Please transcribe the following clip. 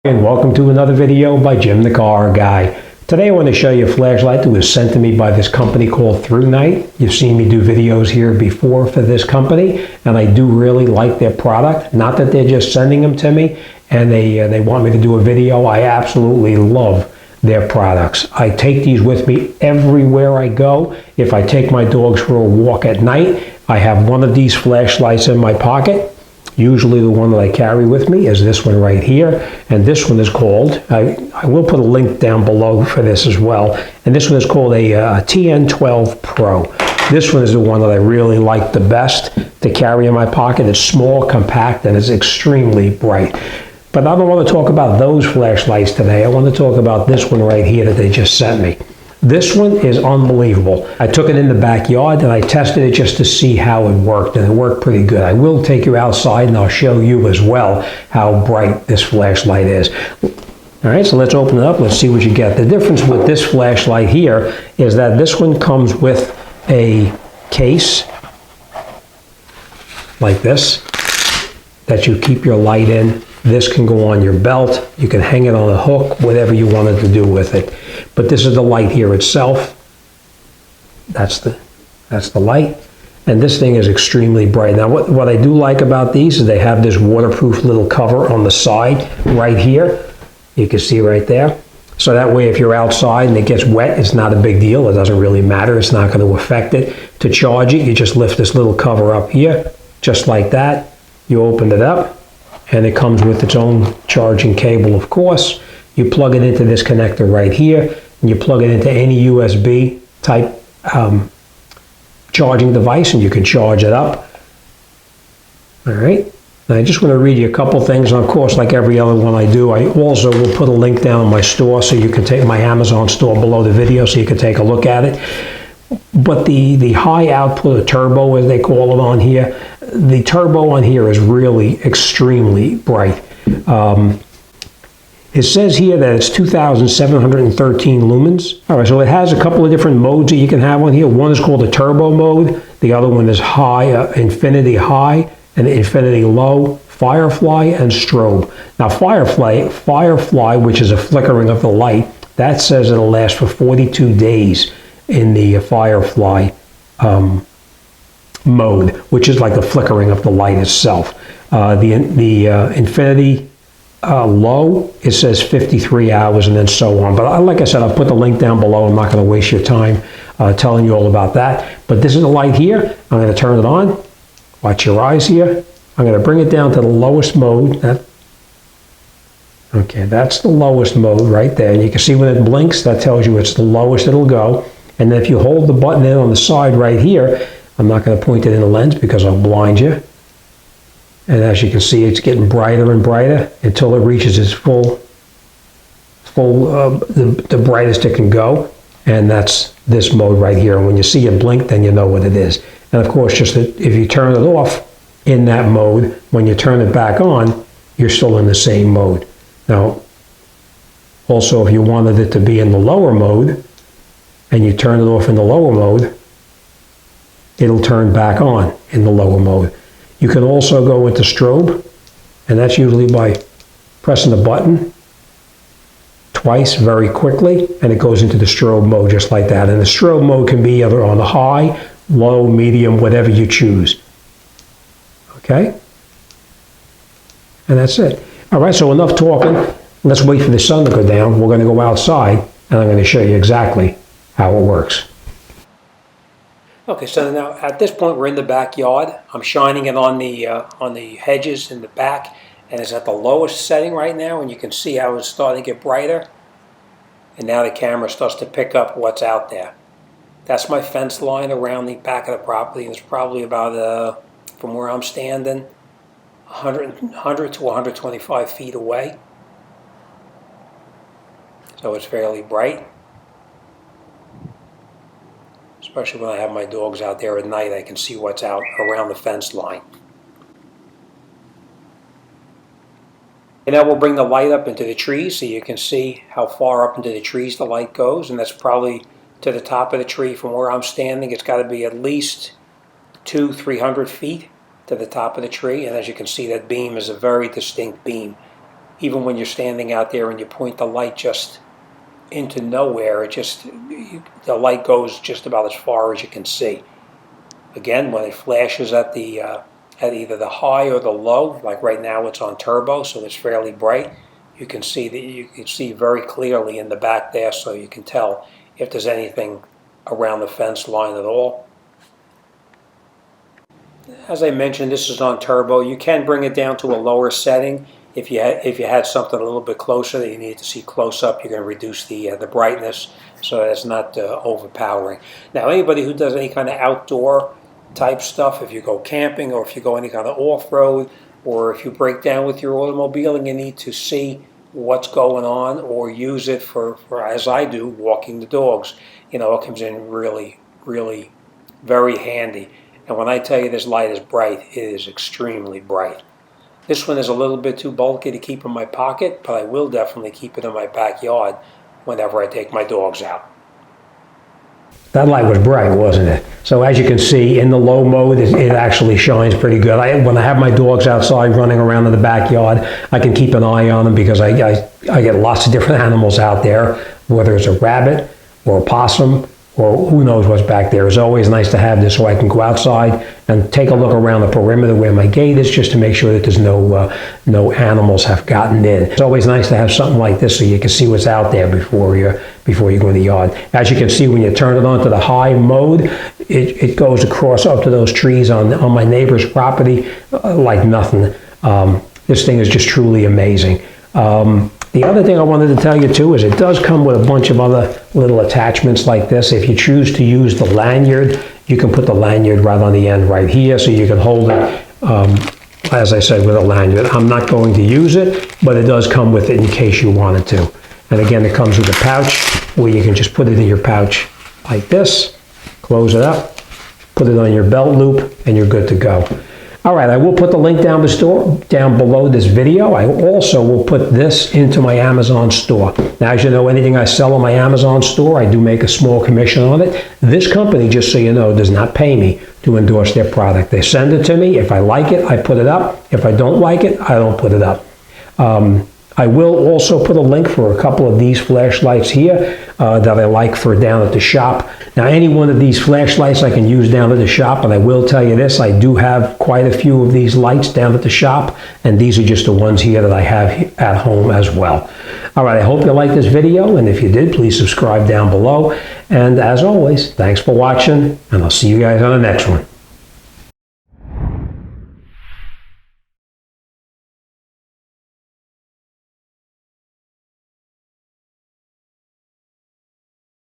And welcome to another video by Jimthecarguy. Today I want to show you a flashlight that was sent to me by this company called ThruNite. You've seen me do videos here before for this company, and I do really like their product. Not that they're just sending them to me and they want me to do a video. I absolutely love their products. I take these with me everywhere I go. If I take my dogs for a walk at night, I have one of these flashlights in my pocket. Usually the one that I carry with me is this one right here, and this one is called, I will put a link down below for this as well, and this one is called a TN12 Pro. This one is the one that I really like the best to carry in my pocket. It's small, compact, and it's extremely bright. But I don't want to talk about those flashlights today. I want to talk about this one right here that they just sent me. This one is unbelievable. I took it in the backyard and I tested it just to see how it worked, and it worked pretty good. I will take you outside and I'll show you as well how bright this flashlight is. All right, so let's open it up. Let's see what you get. The difference with this flashlight here is that this one comes with a case like this that you keep your light in. This can go on your belt. You can hang it on a hook, whatever you wanted to do with it. But this is the light here itself. That's the light. And this thing is extremely bright. Now what I do like about these is they have this waterproof little cover on the side right here. You can see right there. So that way if you're outside and it gets wet, it's not a big deal. It doesn't really matter. It's not going to affect it. To charge it, you just lift this little cover up here, just like that. You open it up. And it comes with its own charging cable, of course. You plug it into this connector right here, and you plug it into any USB type charging device, and you can charge it up. All right. Now I just want to read you a couple things, and of course, like every other one I do, I also will put a link down on my store, so you can take my Amazon store below the video, so you can take a look at it. But the high output, or turbo as they call it on here, the turbo on here is really extremely bright. It says here that it's 2,713 lumens. All right, so it has a couple of different modes that you can have on here. One is called the turbo mode. The other one is high, infinity high, and infinity low, firefly, and strobe. Now firefly, which is a flickering of the light, that says it'll last for 42 days in the firefly mode, which is like the flickering of the light itself. The infinity low, it says 53 hours, and then so on. But like I said, I'll put the link down below. I'm not going to waste your time telling you all about that. But this is the light here. I'm going to turn it on. Watch your eyes here. I'm going to bring it down to the lowest mode. Okay, that's the lowest mode right there. And you can see when it blinks, that tells you it's the lowest it'll go. And then if you hold the button in on the side right here, I'm not going to point it in the lens because I'll blind you. And as you can see, it's getting brighter and brighter until it reaches its the brightest it can go. And that's this mode right here. And when you see it blink, then you know what it is. And of course, just that if you turn it off in that mode, when you turn it back on, you're still in the same mode. Now, also, if you wanted it to be in the lower mode, and you turn it off in the lower mode, it'll turn back on in the lower mode. You can also go into strobe, and that's usually by pressing the button twice very quickly, and it goes into the strobe mode just like that. And the strobe mode can be either on the high, low, medium, whatever you choose. Okay? And that's it. All right, so enough talking. Let's wait for the sun to go down. We're going to go outside, and I'm going to show you exactly how it works. Okay, so now at this point we're in the backyard. I'm shining it on the hedges in the back, and it's at the lowest setting right now, and you can see how it's starting to get brighter. And now the camera starts to pick up what's out there. That's my fence line around the back of the property. It's probably about, from where I'm standing, 100 to 125 feet away. So it's fairly bright. Especially when I have my dogs out there at night, I can see what's out around the fence line. And now we'll bring the light up into the trees so you can see how far up into the trees the light goes, and that's probably to the top of the tree from where I'm standing. It's got to be at least 200-300 feet to the top of the tree, and as you can see, that beam is a very distinct beam. even when you're standing out there and you point the light just into nowhere, the light goes just about as far as you can see. Again, when it flashes at either the high or the low, like right now it's on turbo, so it's fairly bright. You can see very clearly in the back there, so you can tell if there's anything around the fence line at all. As I mentioned, this is on turbo. You can bring it down to a lower setting. If you had something a little bit closer that you needed to see close up, you're going to reduce the brightness so that's not overpowering. Now, anybody who does any kind of outdoor type stuff, if you go camping or if you go any kind of off-road, or if you break down with your automobile and you need to see what's going on or use it for as I do, walking the dogs, it comes in really, really very handy. And when I tell you this light is bright, it is extremely bright. This one is a little bit too bulky to keep in my pocket, but I will definitely keep it in my backyard whenever I take my dogs out. That light was bright, wasn't it? So as you can see, in the low mode, it actually shines pretty good. When I have my dogs outside running around in the backyard, I can keep an eye on them because I get lots of different animals out there, whether it's a rabbit or a possum or who knows what's back there. It's always nice to have this so I can go outside and take a look around the perimeter where my gate is, just to make sure that there's no animals have gotten in. It's always nice to have something like this so you can see what's out there before you go in the yard. As you can see, when you turn it on to the high mode, it goes across up to those trees on my neighbor's property like nothing. This thing is just truly amazing. The other thing I wanted to tell you too is it does come with a bunch of other little attachments like this. If you choose to use the lanyard, you can put the lanyard right on the end right here, so you can hold it, as I said, with a lanyard. I'm not going to use it, but it does come with it in case you wanted to. And again, it comes with a pouch where you can just put it in your pouch like this, close it up, put it on your belt loop, and you're good to go. All right, I will put the link down below this video. I also will put this into my Amazon store. Now, as you know, anything I sell on my Amazon store, I do make a small commission on it. This company, just so you know, does not pay me to endorse their product. They send it to me. If I like it, I put it up. If I don't like it, I don't put it up. I will also put a link for a couple of these flashlights here that I like for down at the shop. Now, any one of these flashlights I can use down at the shop, and I will tell you this, I do have quite a few of these lights down at the shop, and these are just the ones here that I have at home as well. All right, I hope you liked this video, and if you did, please subscribe down below. And as always, thanks for watching, and I'll see you guys on the next one.